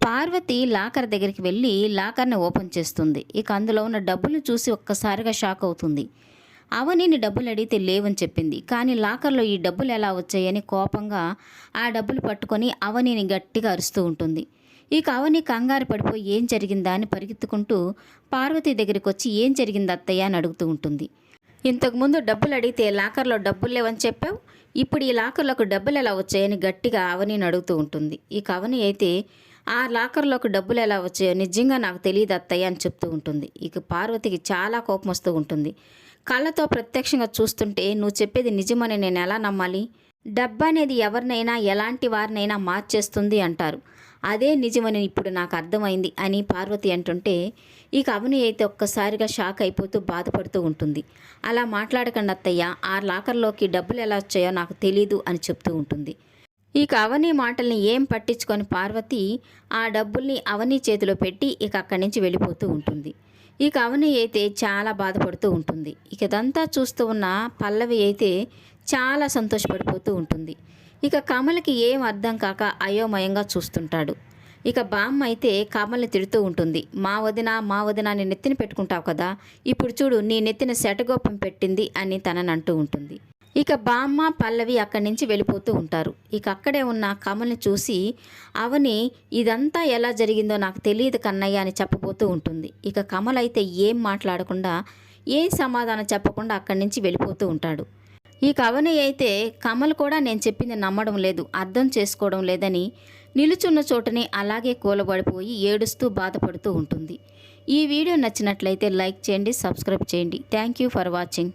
Parvati locker దగ్గరికి వెళ్ళి లాకర్‌ని open చేస్తుంది. ఇక అందులో ఉన్న డబ్బులు చూసి ఒక్కసారిగా షాక్ అవుతుంది. అవనిని డబ్బులడిగితే లేవని చెప్పింది. కానీ లాకర్‌లో ఈ డబ్బులు ఎలా వచ్చాయని కోపంగా ఆ డబ్బులు పట్టుకొని అవనిని గట్టిగా అరుస్తూ ఉంటుంది. ఇక అవని కంగారు పడిపోయి ఏం జరిగిందా అని పరిగెత్తుకుంటూ పార్వతి దగ్గరికొచ్చి ఏం జరిగింది అత్తయ్య అని అడుగుతూ ఉంటుంది. ఇంతకుముందు డబ్బులు అడిగితే లాకర్‌లో డబ్బులు లేవని చెప్పావు. ఇప్పుడు ఈ లాకర్‌లోకి డబ్బులు ఎలా వచ్చాయని గట్టిగా అవనిని అడుగుతూ ఉంటుంది. ఇక అవని అయితే ఆ లాకర్‌లోకి డబ్బులు ఎలా వచ్చాయో నిజంగా నాకు తెలియదు అత్తయ్య అని చెప్తూ ఉంటుంది. ఇక పార్వతికి చాలా కోపం వస్తూ ఉంటుంది. కళ్ళతో ప్రత్యక్షంగా చూస్తుంటే నువ్వు చెప్పేది నిజమని నేను ఎలా నమ్మాలి? డబ్బనేది ఎవరినైనా ఎలాంటి వారినైనా మార్చేస్తుంది అంటారు. అదే నిజమని ఇప్పుడు నాకు అర్థమైంది అని పార్వతి అంటుంటే ఇక అవని అయితే ఒక్కసారిగా షాక్ అయిపోతూ బాధపడుతూ ఉంటుంది. అలా మాట్లాడకండి అత్తయ్య, ఆ లాకర్‌లోకి డబ్బులు ఎలా వచ్చాయో నాకు తెలీదు అని చెప్తూ ఉంటుంది. ఇక అవని మాటల్ని ఏం పట్టించుకొని పార్వతి ఆ డబ్బుల్ని అవని చేతిలో పెట్టి ఇక అక్కడి నుంచి వెళ్ళిపోతూ ఉంటుంది. ఇక అవని అయితే చాలా బాధపడుతూ ఉంటుంది. ఇక ఇదంతా చూస్తూ ఉన్న పల్లవి అయితే చాలా సంతోషపడిపోతూ ఉంటుంది. ఇక కమల్కి ఏం అర్థం కాక అయోమయంగా చూస్తుంటాడు. ఇక బామ్మ అయితే కమల్ని తిడుతూ ఉంటుంది. మా వదిన నీ నెత్తిన పెట్టుకుంటావు కదా, ఇప్పుడు చూడు నీ నెత్తిన శటగోపం పెట్టింది అని తనని అంటూ ఉంటుంది. ఇక బామ్మ పల్లవి అక్కడి నుంచి వెళ్ళిపోతూ ఉంటారు. ఇక అక్కడే ఉన్న కమల్ని చూసి అవని ఇదంతా ఎలా జరిగిందో నాకు తెలియదు కన్నయ్య అని చెప్పబోతూ ఉంటుంది. ఇక కమల్ అయితే ఏం మాట్లాడకుండా ఏం సమాధానం చెప్పకుండా అక్కడి నుంచి వెళ్ళిపోతూ ఉంటాడు. ఇక అవని అయితే కమల్ కూడా నేను చెప్పింది నమ్మడం లేదు, అర్థం చేసుకోవడం లేదని నిలుచున్న చోటని అలాగే కూలబడిపోయి ఏడుస్తూ బాధపడుతూ ఉంటుంది. ఈ వీడియో నచ్చినట్లయితే లైక్ చేయండి, సబ్స్క్రైబ్ చేయండి. Thank you for watching.